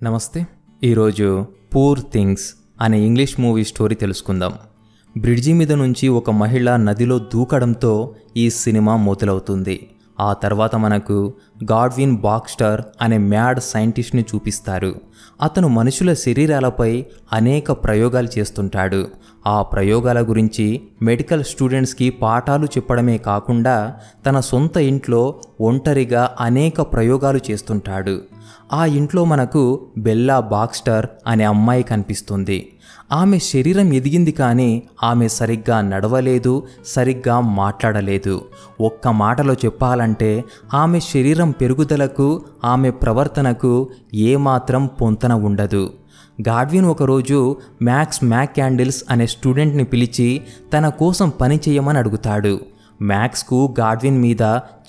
నమస్తే. ఈరోజు poor things అనే ఇంగ్లీష్ మూవీ స్టోరీ తెలుసుకుందాం. బ్రిడ్జి మీద నుంచి ఒక మహిళ నదిలో దూకడంతో ఈ సినిమా మొదలవుతుంది. ఆ తర్వాత మనకు గాడ్విన్ బాక్స్టర్ అనే మ్యాడ్ సైంటిస్ట్ని చూపిస్తారు. అతను మనుషుల శరీరాలపై అనేక ప్రయోగాలు చేస్తుంటాడు. ఆ ప్రయోగాల గురించి మెడికల్ స్టూడెంట్స్కి పాఠాలు చెప్పడమే కాకుండా తన సొంత ఇంట్లో ఒంటరిగా అనేక ప్రయోగాలు చేస్తుంటాడు. ఆ ఇంట్లో మనకు బెల్లా బాక్స్టర్ అనే అమ్మాయి కనిపిస్తుంది. ఆమె శరీరం ఎదిగింది, కానీ ఆమె సరిగ్గా నడవలేదు, సరిగ్గా మాట్లాడలేదు. ఒక్క మాటలో చెప్పాలంటే ఆమె శరీరం పెరుగుదలకు, ఆమె ప్రవర్తనకు ఏమాత్రం పొంతన ఉండదు. గాడ్విన్ ఒకరోజు మ్యాక్స్ మ్యాక్కాండిల్స్ అనే స్టూడెంట్ని పిలిచి తన కోసం పని చేయమని అడుగుతాడు. మ్యాక్స్కు గాడ్విన్ మీద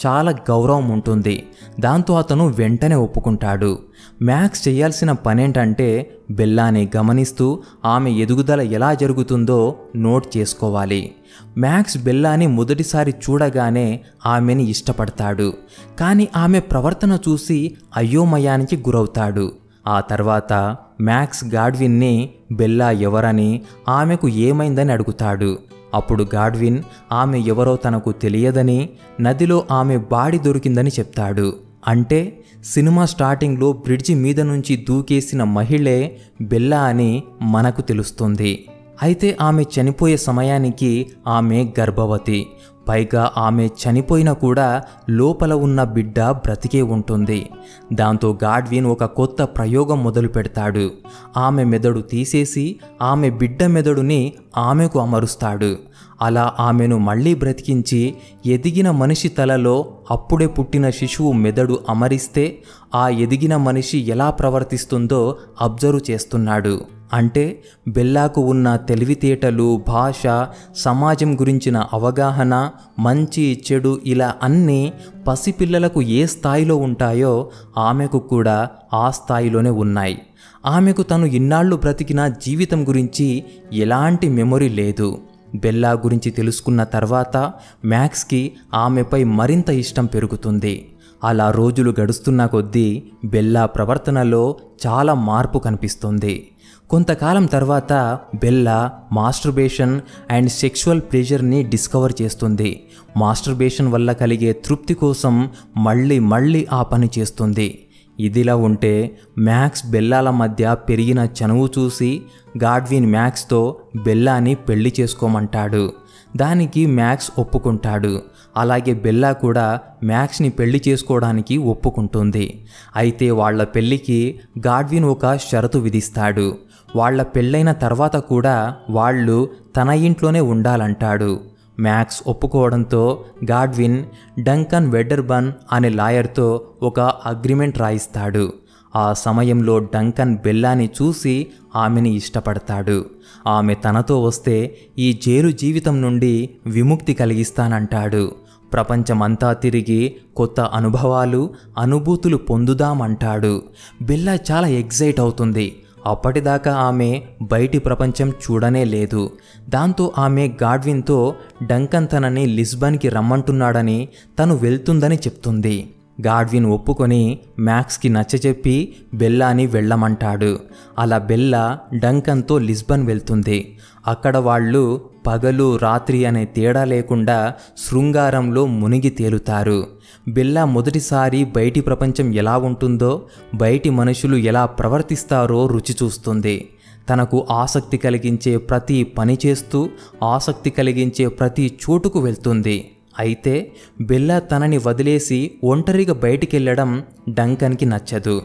చాలా గౌరవం ఉంటుంది. దాంతో అతను వెంటనే ఒప్పుకుంటాడు. మ్యాక్స్ చేయాల్సిన పనేంటంటే బెల్లాని గమనిస్తూ ఆమె ఎదుగుదల ఎలా జరుగుతుందో నోట్ చేసుకోవాలి. మ్యాక్స్ బెల్లాని మొదటిసారి చూడగానే ఆమెని ఇష్టపడతాడు. కానీ ఆమె ప్రవర్తన చూసి అయోమయానికి గురవుతాడు. ఆ తర్వాత మ్యాక్స్ గాడ్విన్ని బెల్లా ఎవరని, ఆమెకు ఏమైందని అడుగుతాడు. అప్పుడు గాడ్విన్ ఆమె ఎవరో తనకు తెలియదని, నదిలో ఆమె బాడీ దొరికిందని చెప్తాడు. అంటే సినిమా స్టార్టింగ్లో బ్రిడ్జి మీద నుంచి దూకేసిన మహిళే బెల్లా అని మనకు తెలుస్తుంది. అయితే ఆమె చనిపోయే సమయానికి ఆమె గర్భవతి. పైగా ఆమె చనిపోయినా కూడా లోపల ఉన్న బిడ్డ బ్రతికే ఉంటుంది. దాంతో గాడ్విన్ ఒక కొత్త ప్రయోగం మొదలు పెడతాడు. ఆమె మెదడు తీసేసి ఆమె బిడ్డ మెదడుని ఆమెకు అమరుస్తాడు. అలా ఆమెను మళ్ళీ బ్రతికించి ఎదిగిన మనిషి తలలో అప్పుడే పుట్టిన శిశువు మెదడు అమరిస్తే ఆ ఎదిగిన మనిషి ఎలా ప్రవర్తిస్తుందో అబ్జర్వ్ చేస్తున్నాడు. అంటే బెల్లాకు ఉన్న తెలివితేటలు, భాష, సమాజం గురించిన అవగాహన, మంచి చెడు ఇలా అన్నీ పసిపిల్లలకు ఏ స్థాయిలో ఉంటాయో ఆమెకు కూడా ఆ స్థాయిలోనే ఉన్నాయి. ఆమెకు తను ఇన్నాళ్ళు బ్రతికిన జీవితం గురించి ఎలాంటి మెమొరీ లేదు. బెల్లా గురించి తెలుసుకున్న తర్వాత మ్యాక్స్కి ఆమెపై మరింత ఇష్టం పెరుగుతుంది. అలా రోజులు గడుస్తున్న కొద్దీ బెల్లా ప్రవర్తనలో చాలా మార్పు కనిపిస్తుంది. కొంతకాలం తర్వాత బెల్లా మాస్టర్బేషన్ అండ్ సెక్షువల్ ప్లెజర్ని డిస్కవర్ చేస్తుంది. మాస్టర్బేషన్ వల్ల కలిగే తృప్తి కోసం మళ్ళీ ఆ పని చేస్తుంది. ఇదిలా ఉంటే మ్యాక్స్ బెల్లాల మధ్య పెరిగిన చనువు చూసి గాడ్విన్ మ్యాక్స్తో బెల్లాని పెళ్లి చేసుకోమంటాడు. దానికి మ్యాక్స్ ఒప్పుకుంటాడు. అలాగే బెల్లా కూడా మ్యాక్స్ని పెళ్లి చేసుకోవడానికి ఒప్పుకుంటుంది. అయితే వాళ్ల పెళ్లికి గాడ్విన్ ఒక షరతు విధిస్తాడు. వాళ్ల పెళ్ళైన తర్వాత కూడా వాళ్ళు తన ఇంట్లోనే ఉండాలంటాడు. మ్యాక్స్ ఒప్పుకోవడంతో గాడ్విన్ డంకన్ వెడ్డర్బర్న్ అనే లాయర్తో ఒక అగ్రిమెంట్ రాయిస్తాడు. ఆ సమయంలో డంకన్ బెల్లాని చూసి ఆమెని ఇష్టపడతాడు. ఆమె తనతో వస్తే ఈ జైలు జీవితం నుండి విముక్తి కలిగిస్తానంటాడు. ప్రపంచమంతా తిరిగి కొత్త అనుభవాలు, అనుభూతులు పొందుదామంటాడు. బెల్లా చాలా ఎగ్జైట్ అవుతుంది. అప్పటిదాకా ఆమె బయటి ప్రపంచం చూడనే లేదు. దాంతో ఆమె గాడ్విన్తో డంకన్ తనని లిస్బన్కి రమ్మంటున్నాడని, తను వెళ్తుందని చెప్తుంది. గాడ్విన్ ఒప్పుకొని మ్యాక్స్కి నచ్చజెప్పి బెల్లాని వెళ్ళమంటాడు. అలా బెల్లా డంకన్తో లిస్బన్ వెళ్తుంది. అక్కడ వాళ్ళు పగలు రాత్రి అనే తేడా లేకుండా శృంగారంలో మునిగి తేలుతారు. బెల్లా మొదటిసారి బయటి ప్రపంచం ఎలా ఉంటుందో, బయటి మనుషులు ఎలా ప్రవర్తిస్తారో రుచి చూస్తుంది. తనకు ఆసక్తి కలిగించే ప్రతి పని చేస్తూ ఆసక్తి కలిగించే ప్రతి చోటుకు వెళ్తుంది. అయితే బెల్లా తనని వదిలేసి ఒంటరిగా బయటికెళ్లడం డంకన్కి నచ్చదు.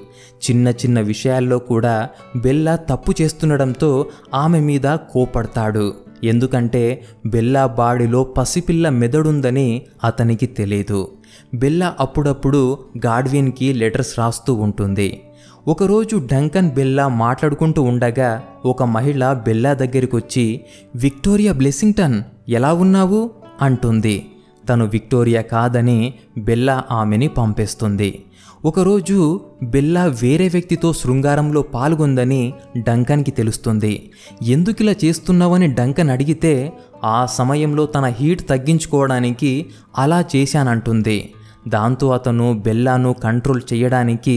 చిన్న విషయాల్లో కూడా బెల్లా తప్పు చేస్తుండడంతో ఆమె మీద కోపడతాడు. ఎందుకంటే బెల్లా బాడీలో పసిపిల్ల మెదడుందని అతనికి తెలీదు. బెల్లా అప్పుడప్పుడు గాడ్విన్కి లెటర్స్ రాస్తూ ఉంటుంది. ఒకరోజు డంకన్ బెల్లా మాట్లాడుకుంటూ ఉండగా ఒక మహిళ బెల్లా దగ్గరికి వచ్చి, విక్టోరియా బ్లెస్సింగ్టన్ ఎలా ఉన్నావు అంటుంది. తను విక్టోరియా కాదని బెల్లా ఆమెని పంపేస్తుంది. ఒకరోజు బెల్లా వేరే వ్యక్తితో శృంగారంలో పాల్గొందని డంకన్కి తెలుస్తుంది. ఎందుకిలా చేస్తున్నావని డంకన్ అడిగితే ఆ సమయంలో తన హీట్ తగ్గించుకోవడానికి అలా చేశానంటుంది. దాంతో అతను బెల్లాను కంట్రోల్ చేయడానికి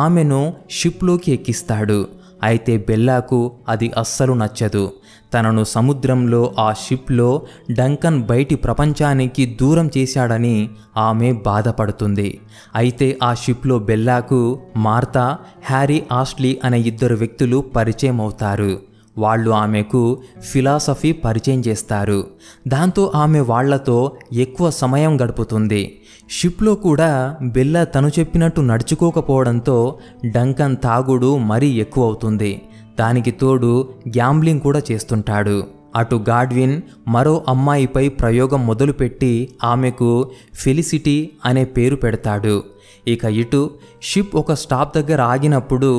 ఆమెను షిప్లోకి ఎక్కిస్తాడు. అయితే బెల్లాకు అది అస్సలు నచ్చదు. తనను సముద్రంలో ఆ షిప్లో డంకన్ బయటి ప్రపంచానికి దూరం చేశాడని ఆమె బాధపడుతుంది. అయితే ఆ షిప్లో బెల్లాకు మార్తా, హ్యారీ ఆష్లీ అనే 2 వ్యక్తులు పరిచయం అవుతారు. వాళ్ళు ఆమెకు ఫిలాసఫీ పరిచయం చేస్తారు. దాంతో ఆమె వాళ్లతో ఎక్కువ సమయం గడుపుతుంది. షిప్లో కూడా బెల్లా తను చెప్పినట్టు నడుచుకోకపోవడంతో డంకన్ తాగుడు మరీ ఎక్కువ అవుతుంది. దానికి తోడు గ్యాంబ్లింగ్ కూడా చేస్తుంటాడు. అటు గాడ్విన్ మరో అమ్మాయిపై ప్రయోగం మొదలుపెట్టి ఆమెకు ఫెలిసిటీ అనే పేరు పెడతాడు. ఇక ఇటు షిప్ ఒక స్టాప్ దగ్గర ఆగినప్పుడు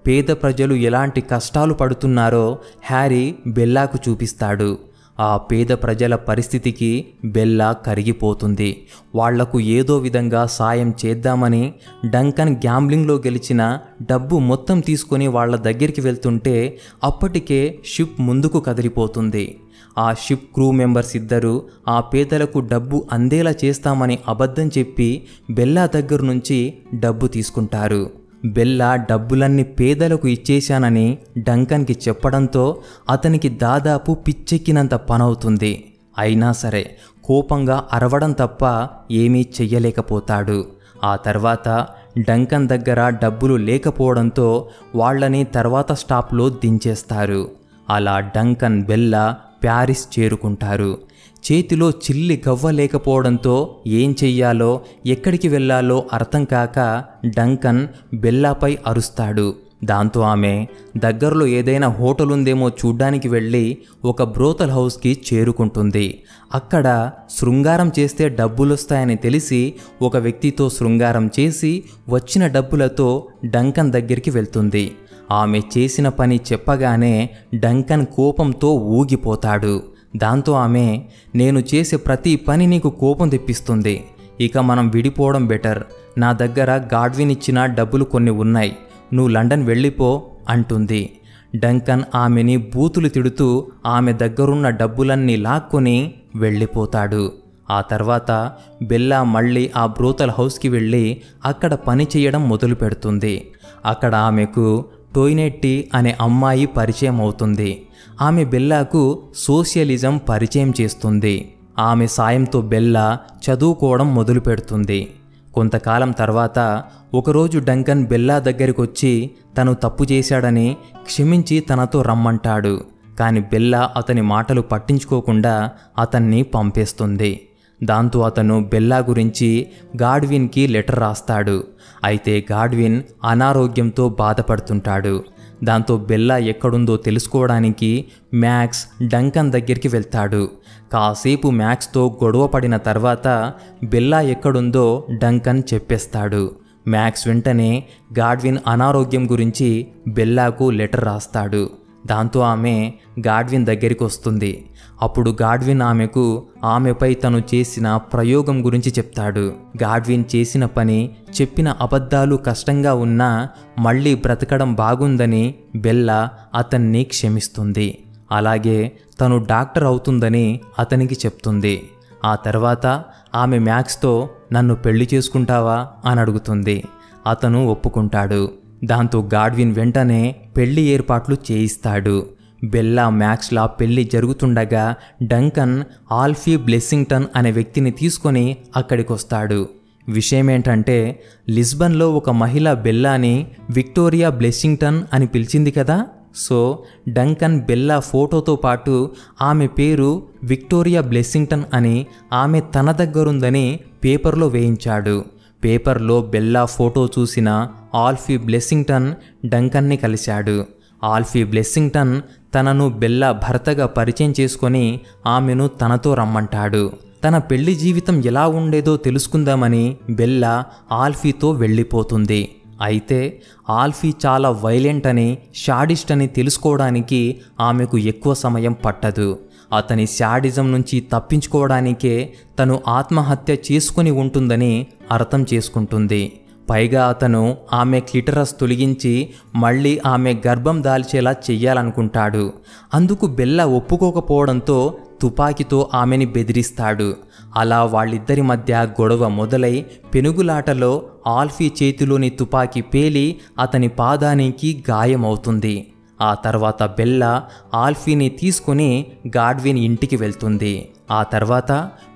పేద ప్రజలు ఎలాంటి కష్టాలు పడుతున్నారో హ్యారీ బెల్లాకు చూపిస్తాడు. ఆ పేద ప్రజల పరిస్థితికి బెల్లా కరిగిపోతుంది. వాళ్లకు ఏదో విధంగా సాయం చేద్దామని డంకన్ గ్యాంబ్లింగ్లో గెలిచిన డబ్బు మొత్తం తీసుకొని వాళ్ళ దగ్గరికి వెళ్తుంటే అప్పటికే షిప్ ముందుకు కదిలిపోతుంది. ఆ షిప్ క్రూ మెంబర్స్ 2 ఆ పేదలకు డబ్బు అందేలా చేస్తామని అబద్ధం చెప్పి బెల్లా దగ్గర నుంచి డబ్బు తీసుకుంటారు. బెల్లా డబ్బులన్నీ పేదలకు ఇచ్చేశానని డంకన్కి చెప్పడంతో అతనికి దాదాపు పిచ్చెక్కినంత పనవుతుంది. అయినా సరే కోపంగా అరవడం తప్ప ఏమీ చెయ్యలేకపోతాడు. ఆ తర్వాత డంకన్ దగ్గర డబ్బులు లేకపోవడంతో వాళ్ళని తర్వాత స్టాప్లో దించేస్తారు. అలా డంకన్ బెల్లా ప్యారిస్ చేరుకుంటారు. చేతిలో చిల్లి గవ్వ లేకపోవడంతో ఏం చెయ్యాలో ఎక్కడికి వెళ్ళాలో అర్థం కాక డంకన్ బెల్లాపై అరుస్తాడు. దాంతో ఆమె దగ్గరలో ఏదైనా హోటల్ ఉందేమో చూడ్డానికి వెళ్ళి ఒక బ్రోతల్ హౌస్కి చేరుకుంటుంది. అక్కడ శృంగారం చేస్తే డబ్బులొస్తాయని తెలిసి ఒక వ్యక్తితో శృంగారం చేసి వచ్చిన డబ్బులతో డంకన్ దగ్గరికి వెళ్తుంది. ఆమె చేసిన పని చెప్పగానే డంకన్ కోపంతో ఊగిపోతాడు. దాంతో ఆమె, నేను చేసే ప్రతి పని నీకు కోపం తెప్పిస్తుంది. ఇక మనం విడిపోవడం బెటర్. నా దగ్గర గాడ్విన్ ఇచ్చిన డబ్బులు కొన్ని ఉన్నాయి. నువ్వు లండన్ వెళ్ళిపో అంటుంది. డంకన్ ఆమెని బూతులు తిడుతూ ఆమె దగ్గరున్న డబ్బులన్నీ లాక్కొని వెళ్ళిపోతాడు. ఆ తర్వాత బెల్లా మళ్ళీ ఆ బ్రోతల్ హౌస్కి వెళ్ళి అక్కడ పని చేయడం మొదలు పెడుతుంది. అక్కడ ఆమెకు టోయినెట్టి అనే అమ్మాయి పరిచయం అవుతుంది. ఆమె బెల్లాకు సోషలిజం పరిచయం చేస్తుంది. ఆమె సాయంతో బెల్లా చదువుకోవడం మొదలు పెడుతుంది. కొంతకాలం తర్వాత ఒకరోజు డంకన్ బెల్లా దగ్గరికి వచ్చి తను తప్పు చేశాడని క్షమించి తనతో రమ్మంటాడు. కానీ బెల్లా అతని మాటలు పట్టించుకోకుండా అతన్ని పంపేస్తుంది. దాంతో అతను బెల్లా గురించి గాడ్విన్కి లెటర్ రాస్తాడు. అయితే గాడ్విన్ అనారోగ్యంతో బాధపడుతుంటాడు. దాంతో బెల్లా ఎక్కడుందో తెలుసుకోవడానికి మ్యాక్స్ డంకన్ దగ్గరికి వెళ్తాడు. కాసేపు మ్యాక్స్తో గొడవ పడిన తర్వాత బెల్లా ఎక్కడుందో డంకన్ చెప్పేస్తాడు. మ్యాక్స్ వెంటనే గాడ్విన్ అనారోగ్యం గురించి బెల్లాకు లెటర్ రాస్తాడు. దాంతో ఆమె గాడ్విన్ దగ్గరికి వస్తుంది. అప్పుడు గాడ్విన్ ఆమెకు ఆమెపై తను చేసిన ప్రయోగం గురించి చెప్తాడు. గాడ్విన్ చేసిన పని, చెప్పిన అబద్ధాలు కష్టంగా ఉన్నా మళ్ళీ బ్రతకడం బాగుందని బెల్లా అతన్ని క్షమిస్తుంది. అలాగే తను డాక్టర్ అవుతుందని అతనికి చెప్తుంది. ఆ తర్వాత ఆమె మ్యాక్స్తో నన్ను పెళ్లి చేసుకుంటావా అని అడుగుతుంది. అతను ఒప్పుకుంటాడు. దాంతో గాడ్విన్ వెంటనే పెళ్లి ఏర్పాట్లు చేయిస్తాడు. బెల్లా మ్యాక్స్లా పెళ్లి జరుగుతుండగా డంకన్ ఆల్ఫీ బ్లెస్సింగ్టన్ అనే వ్యక్తిని తీసుకొని అక్కడికొస్తాడు. విషయమేంటంటే లిస్బన్లో ఒక మహిళ బెల్లాని విక్టోరియా బ్లెస్సింగ్టన్ అని పిలిచింది కదా. సో డంకన్ బెల్లా ఫోటోతో పాటు ఆమె పేరు విక్టోరియా బ్లెస్సింగ్టన్ అని ఆమె తన దగ్గరుందని పేపర్లో వేయించాడు. పేపర్లో బెల్లా ఫోటో చూసిన ఆల్ఫీ బ్లెస్సింగ్టన్ డంకన్ని కలిశాడు. ఆల్ఫీ బ్లెస్సింగ్టన్ తనను బెల్లా భర్తగా పరిచయం చేసుకొని ఆమెను తనతో రమ్మంటాడు. తన పెళ్లి జీవితం ఎలా ఉండేదో తెలుసుకుందామని బెల్లా ఆల్ఫీతో వెళ్ళిపోతుంది. అయితే ఆల్ఫీ చాలా వైలెంట్ అని, షాడిస్ట్ అని తెలుసుకోవడానికి ఆమెకు ఎక్కువ సమయం పట్టదు. అతని శాడిజం నుంచి తప్పించుకోవడానికే తను ఆత్మహత్య చేసుకుని ఉంటుందని అర్థం చేసుకుంటుంది. పైగా అతను ఆమె క్లిటరస్ తొలగించి మళ్ళీ ఆమె గర్భం దాల్చేలా చెయ్యాలనుకుంటాడు. అందుకు బెల్లా ఒప్పుకోకపోవడంతో తుపాకీతో ఆమెని బెదిరిస్తాడు. అలా వాళ్ళిద్దరి మధ్య గొడవ మొదలై పెనుగులాటలో ఆల్ఫీ చేతిలోని తుపాకీ పేలి అతని పాదానికి గాయమవుతుంది. ఆ తర్వాత బెల్లా ఆల్ఫీని తీసుకుని గాడ్విన్ ఇంటికి వెళ్తుంది. ఆ తర్వాత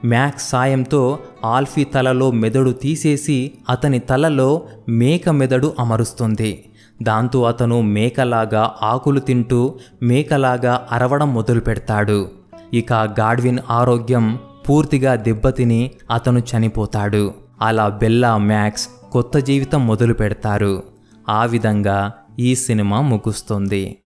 మ్యాక్స్ సాయంతో ఆల్ఫీ తలలో మెదడు తీసేసి అతని తలలో మేక మెదడు అమరుస్తుంది. దాంతో అతను మేకలాగా ఆకులు తింటూ మేకలాగా అరవడం మొదలు పెడతాడు. ఇక గాడ్విన్ ఆరోగ్యం పూర్తిగా దెబ్బతిని అతను చనిపోతాడు. అలా బెల్లా మ్యాక్స్ కొత్త జీవితం మొదలు పెడతారు. ఆ విధంగా ఈ సినిమా ముగుస్తుంది.